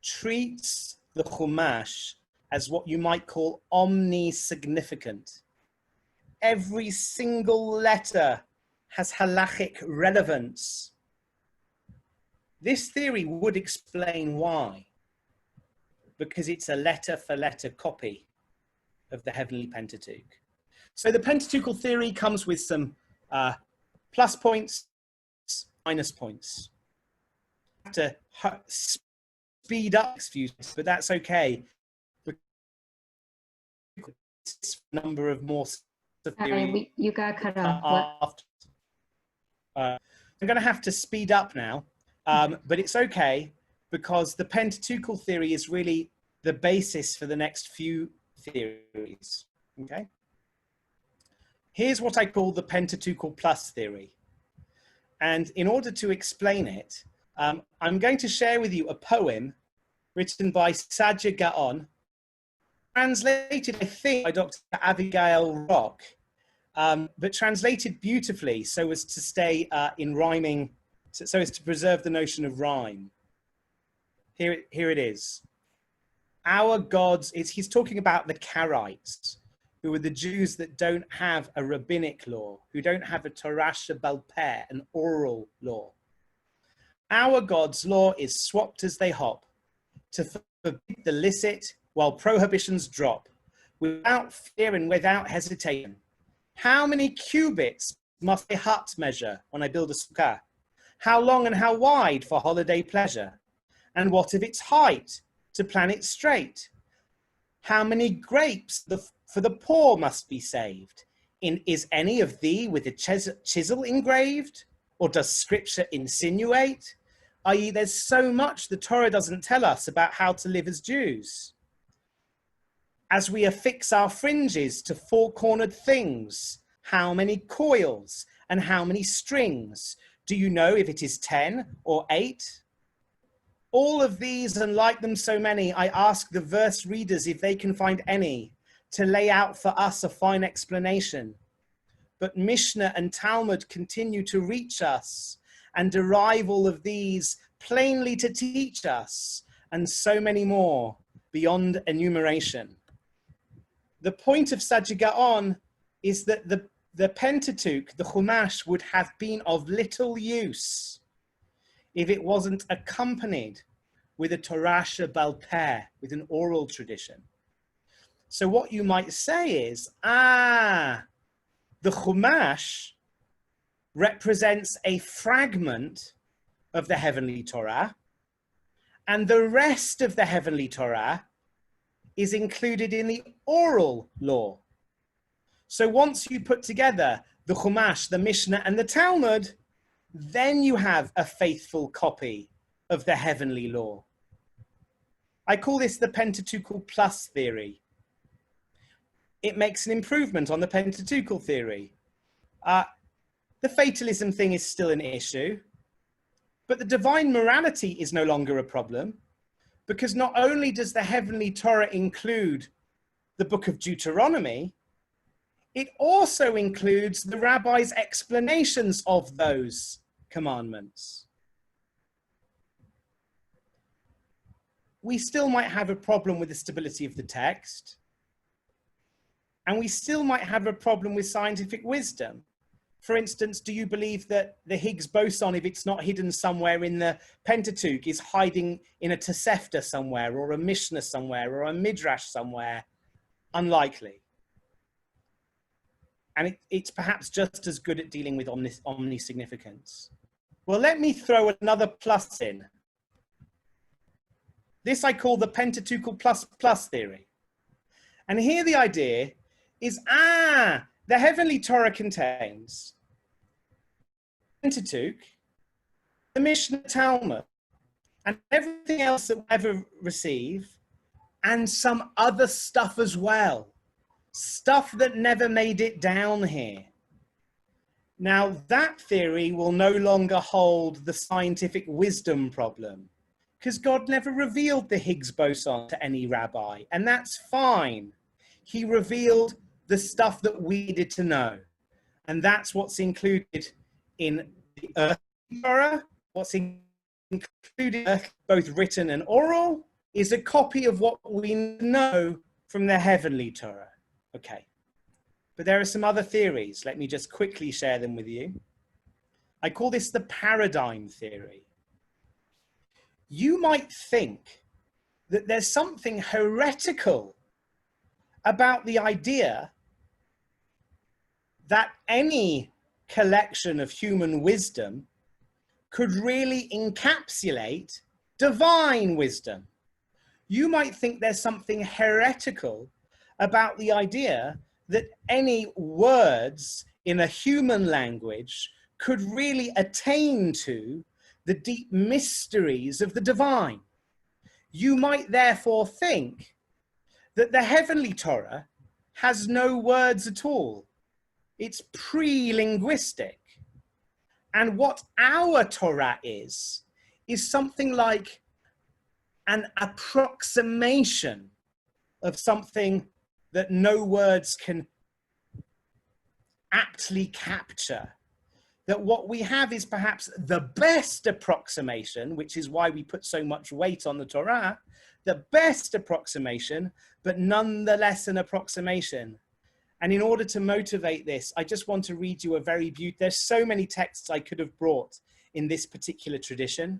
[SPEAKER 1] treats the Chumash as what you might call omni-significant. Every single letter has halakhic relevance. This theory would explain why, because it's a letter for letter copy of the heavenly Pentateuch. So the Pentateuchal theory comes with some plus points, minus points. I have to speed up, but that's okay. Number of more theory.
[SPEAKER 2] You got cut off.
[SPEAKER 1] I'm going to have to speed up now, but it's okay, because the Pentateuchal theory is really the basis for the next few theories. Okay. Here's what I call the Pentateuchal plus theory. And in order to explain it, I'm going to share with you a poem written by Saadia Gaon, translated, I think, by Dr. Abigail Rock, but translated beautifully so as to stay in rhyming, so as to preserve the notion of rhyme. Here it is. Our gods, he's talking about the Karaites, who are the Jews that don't have a rabbinic law, who don't have a Torah Shebaal Peh, an oral law. Our God's law is swapped as they hop, to forbid the licit while prohibitions drop, without fear and without hesitation. How many cubits must a hut measure when I build a sukkah? How long and how wide for holiday pleasure? And what of its height to plan it straight? How many grapes for the poor must be saved? Is any of thee with a chisel engraved? Or does scripture insinuate? I.e., there's so much the Torah doesn't tell us about how to live as Jews. As we affix our fringes to four-cornered things, how many coils and how many strings? Do you know if it is 10 or 8? All of these, and like them so many, I ask the verse readers if they can find any to lay out for us a fine explanation. But Mishnah and Talmud continue to reach us and derive all of these plainly to teach us, and so many more beyond enumeration. The point of Saadia Gaon is that the Pentateuch, the Chumash, would have been of little use if it wasn't accompanied with a Torah Shebaal Peh, with an oral tradition. So what you might say is, the the Chumash represents a fragment of the heavenly Torah, and the rest of the heavenly Torah is included in the oral law. So once you put together the Chumash, the Mishnah, and the Talmud, then you have a faithful copy of the heavenly law. I call this the Pentateuchal plus theory. It makes an improvement on the Pentateuchal theory. The fatalism thing is still an issue, but the divine morality is no longer a problem, because not only does the heavenly Torah include the book of Deuteronomy, it also includes the rabbi's explanations of those commandments. We still might have a problem with the stability of the text, and we still might have a problem with scientific wisdom. For instance, do you believe that the Higgs boson, if it's not hidden somewhere in the Pentateuch, is hiding in a Tosefta somewhere, or a Mishnah somewhere, or a Midrash somewhere? Unlikely. And it's perhaps just as good at dealing with omnisignificance. Well, let me throw another plus in. This I call the Pentateuchal plus theory. And here the idea is, the heavenly Torah contains Pentateuch, the Mishnah, Talmud, and everything else that we'll ever receive, and some other stuff as well. Stuff that never made it down here. Now, that theory will no longer hold the scientific wisdom problem, because God never revealed the Higgs boson to any rabbi, and that's fine. He revealed the stuff that we needed to know, and that's what's included in the earthly Torah. What's included, both written and oral, is a copy of what we know from the heavenly Torah. Okay, but there are some other theories. Let me just quickly share them with you. I call this the paradigm theory. You might think that there's something heretical about the idea that any collection of human wisdom could really encapsulate divine wisdom. You might think there's something heretical about the idea that any words in a human language could really attain to the deep mysteries of the divine. You might therefore think that the heavenly Torah has no words at all. It's pre-linguistic. And what our Torah is something like an approximation of something that no words can aptly capture. That what we have is perhaps the best approximation, which is why we put so much weight on the Torah, the best approximation, but nonetheless an approximation. And in order to motivate this, I just want to read you a very beautiful, there's so many texts I could have brought in this particular tradition,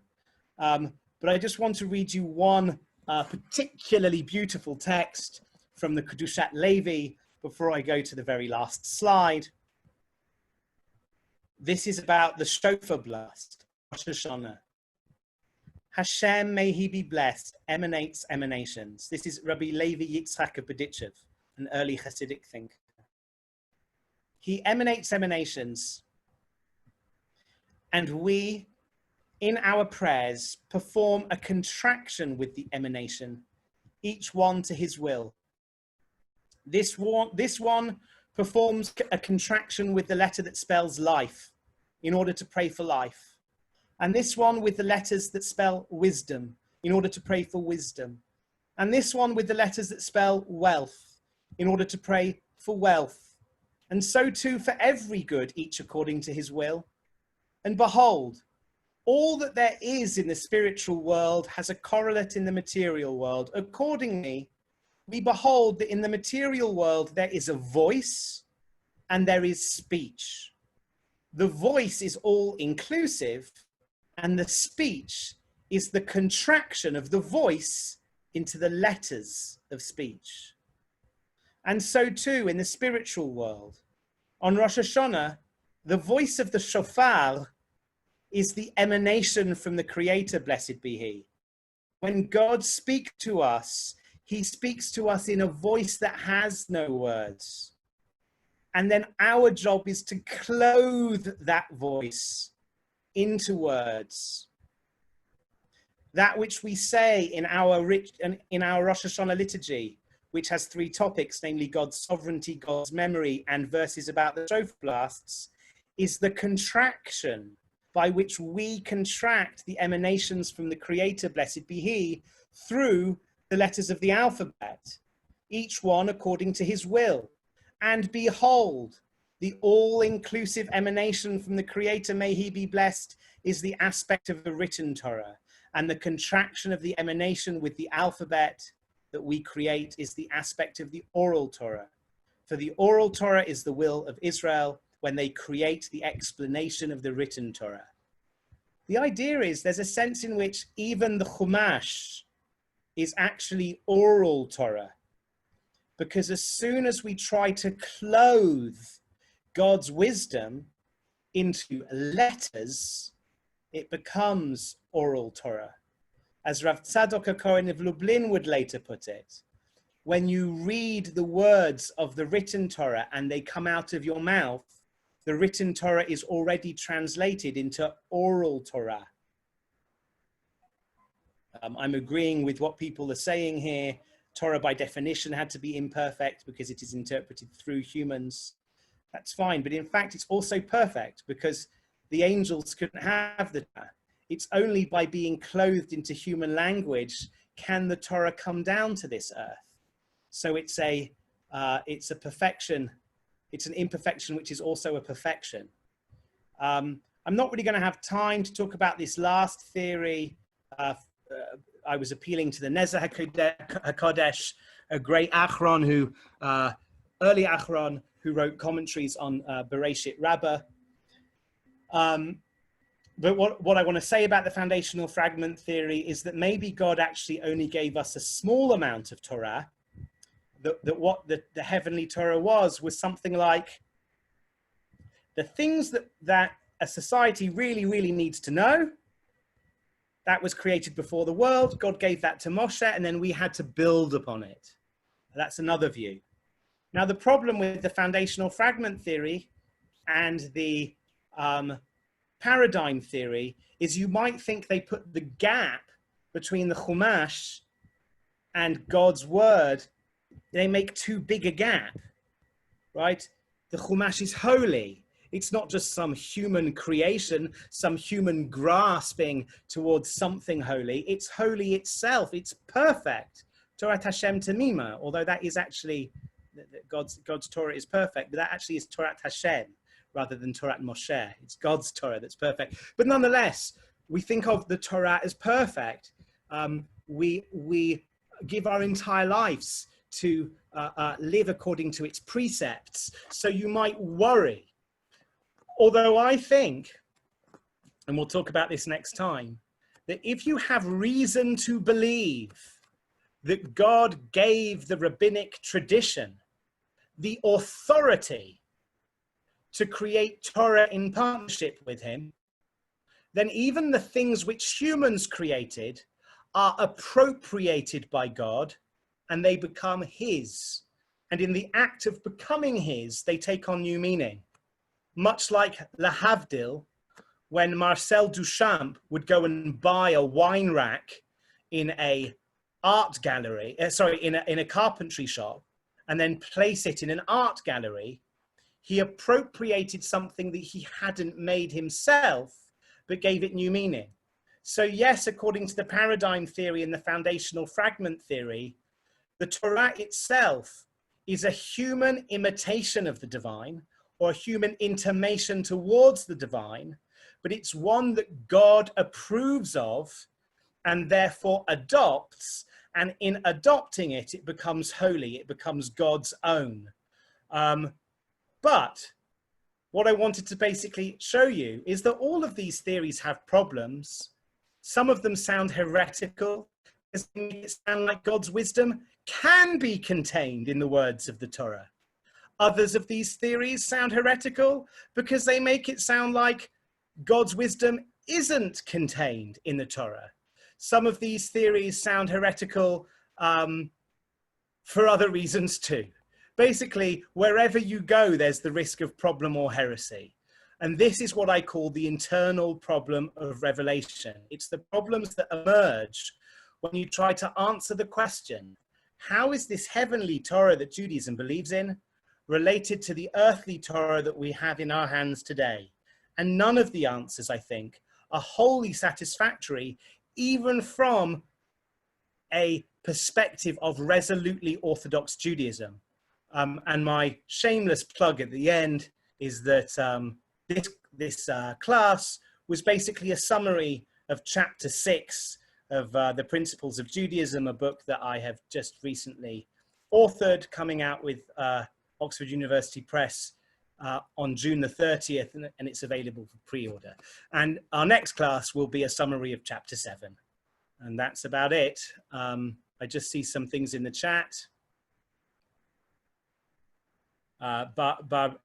[SPEAKER 1] but I just want to read you one particularly beautiful text from the Kedushat Levi before I go to the very last slide. This is about the shofar blast, Rosh Hashanah. Hashem, may he be blessed, emanates emanations. This is Rabbi Levi Yitzchak of Berditchev, an early Hasidic thinker. He emanates emanations, and we, in our prayers, perform a contraction with the emanation, each one to his will. This one performs a contraction with the letter that spells life, in order to pray for life. And this one with the letters that spell wisdom, in order to pray for wisdom. And this one with the letters that spell wealth, in order to pray for wealth. And so too for every good, each according to his will. And behold, all that there is in the spiritual world has a correlate in the material world. Accordingly, we behold that in the material world there is a voice and there is speech. The voice is all inclusive, and the speech is the contraction of the voice into the letters of speech. And so too in the spiritual world, On Rosh Hashanah, the voice of the shofar is the emanation from the Creator, blessed be He. When God speaks to us, He speaks to us in a voice that has no words. And then our job is to clothe that voice into words. That which we say in our Rosh Hashanah liturgy, which has 3 topics, namely God's sovereignty, God's memory, and verses about the shofar blasts, is the contraction by which we contract the emanations from the Creator, blessed be He, through the letters of the alphabet, each one according to His will. And behold, the all-inclusive emanation from the Creator, may He be blessed, is the aspect of the written Torah. And the contraction of the emanation with the alphabet that we create is the aspect of the oral Torah. For the oral Torah is the will of Israel when they create the explanation of the written Torah. The idea is there's a sense in which even the Chumash is actually oral Torah. Because as soon as we try to clothe God's wisdom into letters, it becomes oral Torah. As Rav Tzadok HaKohen of Lublin would later put it, when you read the words of the written Torah and they come out of your mouth, the written Torah is already translated into oral Torah. I'm agreeing with what people are saying here. Torah by definition had to be imperfect because it is interpreted through humans. That's fine, but in fact it's also perfect because the angels couldn't have the Torah. It's only by being clothed into human language can the Torah come down to this earth. So it's a perfection. It's an imperfection which is also a perfection. I'm not really going to have time to talk about this last theory. I was appealing to the Nezer HaKodesh, a great Achron early Achron who wrote commentaries on Bereshit Rabbah. But what I want to say about the foundational fragment theory is that maybe God actually only gave us a small amount of Torah, that what the heavenly Torah was something like the things that a society really, really needs to know. That was created before the world. God gave that to Moshe, and then we had to build upon it. That's another view. Now, the problem with the foundational fragment theory and the paradigm theory is you might think they put the gap between the Chumash and God's word, they make too big a gap, right? The Chumash is holy. It's not just some human creation, some human grasping towards something holy. It's holy itself. It's perfect. Torah Hashem Tamima, although that is actually, God's Torah is perfect, but that actually is Torah Hashem rather than Torah Moshe. It's God's Torah that's perfect. But nonetheless, we think of the Torah as perfect. We give our entire lives to live according to its precepts. So you might worry. Although I think, and we'll talk about this next time, that if you have reason to believe that God gave the rabbinic tradition the authority to create Torah in partnership with him, then even the things which humans created are appropriated by God and they become his. And in the act of becoming his, they take on new meaning. Much like Lahavdil, when Marcel Duchamp would go and buy a wine rack in a art gallery, in a carpentry shop, and then place it in an art gallery, he appropriated something that he hadn't made himself, but gave it new meaning. So yes, according to the paradigm theory and the foundational fragment theory, the Torah itself is a human imitation of the divine, or a human intimation towards the divine, but it's one that God approves of and therefore adopts, and in adopting it, it becomes holy, it becomes God's own. But what I wanted to basically show you is that all of these theories have problems. Some of them sound heretical, because they make it sound like God's wisdom can be contained in the words of the Torah. others of these theories sound heretical because they make it sound like God's wisdom isn't contained in the Torah. Some of these theories sound heretical for other reasons too. Basically, wherever you go, there's the risk of problem or heresy. And this is what I call the internal problem of revelation. It's the problems that emerge when you try to answer the question, how is this heavenly Torah that Judaism believes in related to the earthly Torah that we have in our hands today? And none of the answers, I think, are wholly satisfactory, even from a perspective of resolutely Orthodox Judaism. And my shameless plug at the end is that this class was basically a summary of chapter 6 of The Principles of Judaism, a book that I have just recently authored, coming out with Oxford University Press on June the 30th, and it's available for pre-order. And our next class will be a summary of chapter 7. And that's about it. I just see some things in the chat. Barb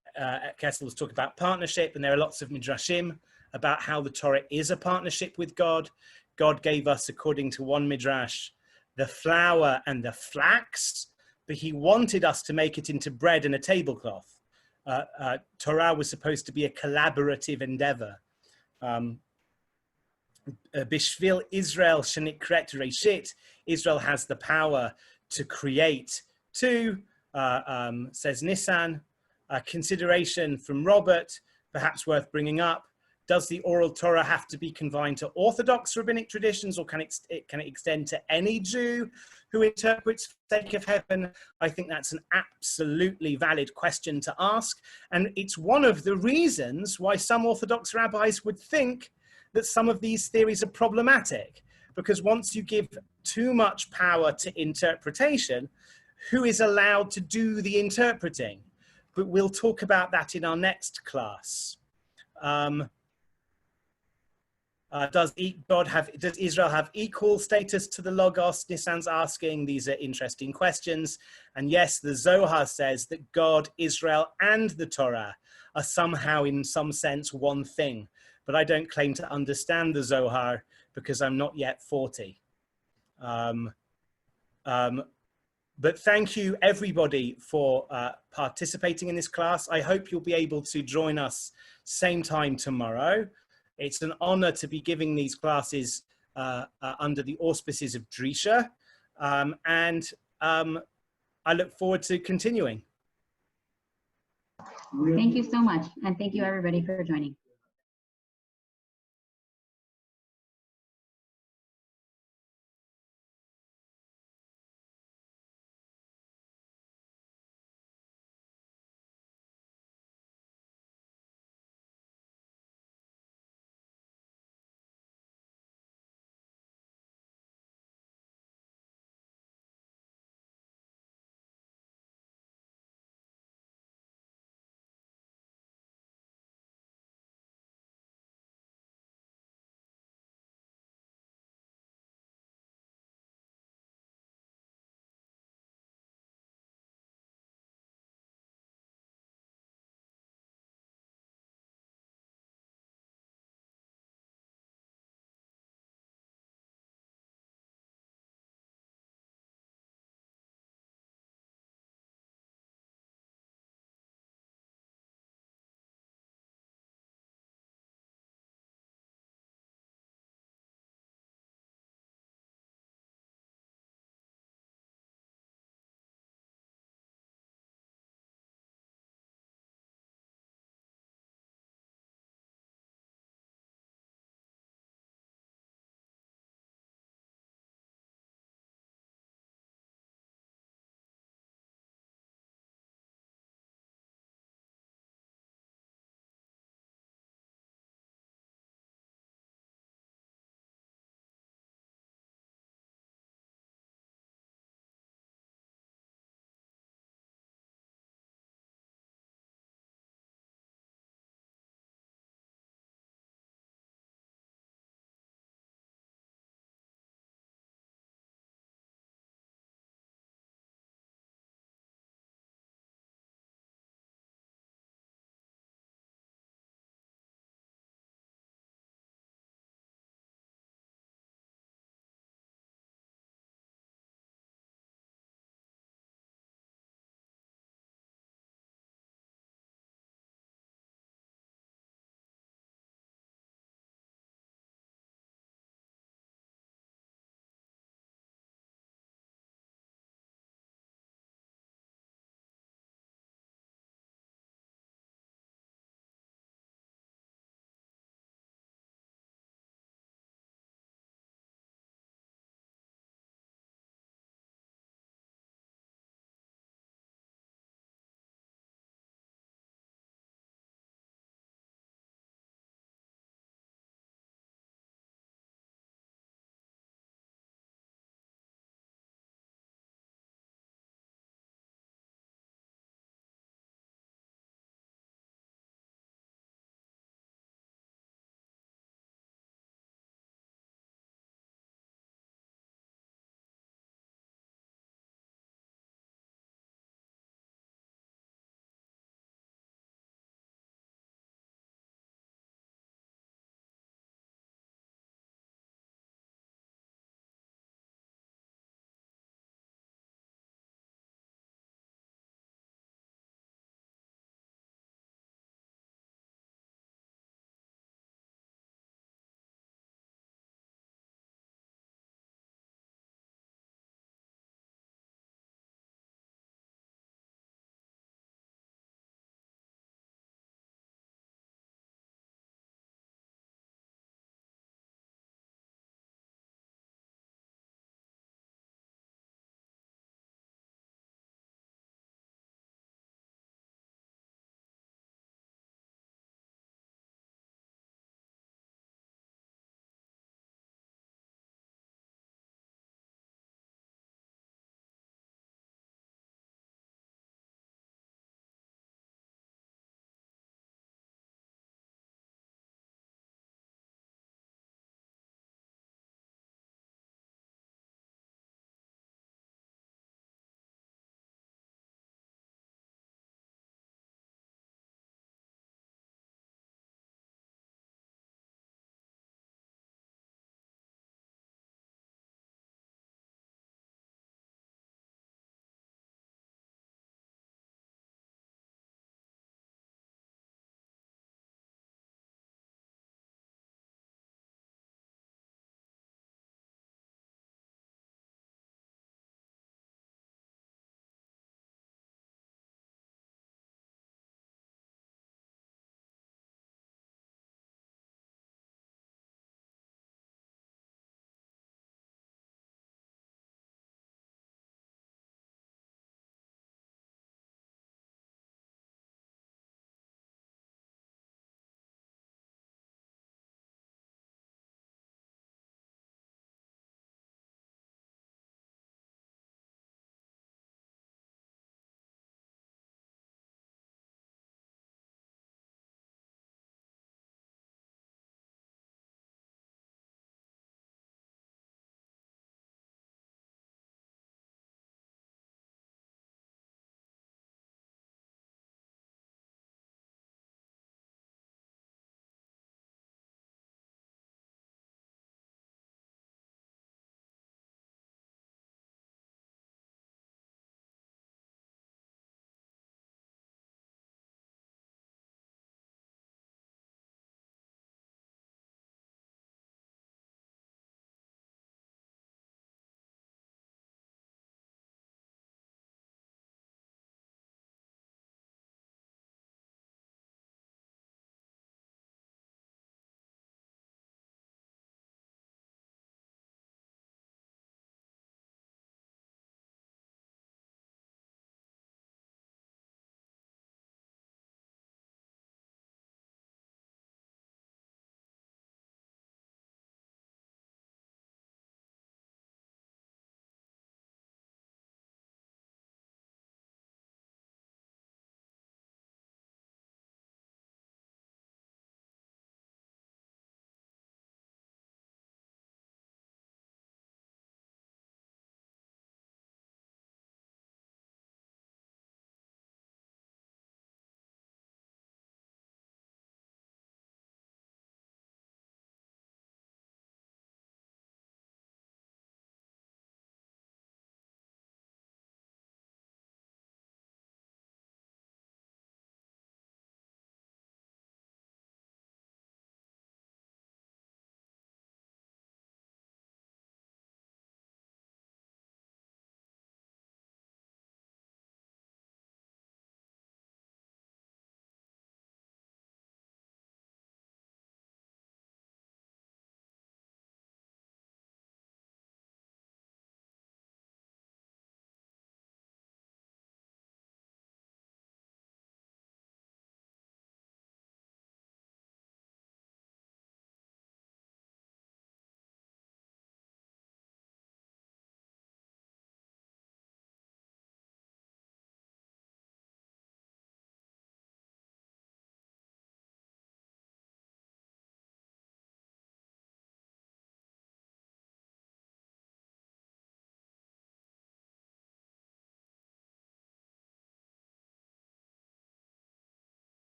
[SPEAKER 1] Kessel was talking about partnership, and there are lots of midrashim about how the Torah is a partnership with God. God gave us, according to one midrash, the flour and the flax, but he wanted us to make it into bread and a tablecloth. Torah was supposed to be a collaborative endeavor. Bishvil Israel shenikret reshit, Israel has the power to create too, says Nissan. Consideration from Robert, perhaps worth bringing up. Does the oral Torah have to be confined to Orthodox rabbinic traditions, or can it extend to any Jew who interprets for the sake of heaven? I think that's an absolutely valid question to ask. And it's one of the reasons why some Orthodox rabbis would think that some of these theories are problematic, because once you give too much power to interpretation, who is allowed to do the interpreting? But we'll talk about that in our next class. Does Israel have equal status to the Logos? Nissan's asking. These are interesting questions. And yes, the Zohar says that God, Israel, and the Torah are somehow, in some sense, one thing. But I don't claim to understand the Zohar because I'm not yet 40. But thank you, everybody, for participating in this class. I hope you'll be able to join us same time tomorrow. It's an honor to be giving these classes under the auspices of Drisha. And I look forward to continuing.
[SPEAKER 2] Thank you so much. And thank you, everybody, for joining.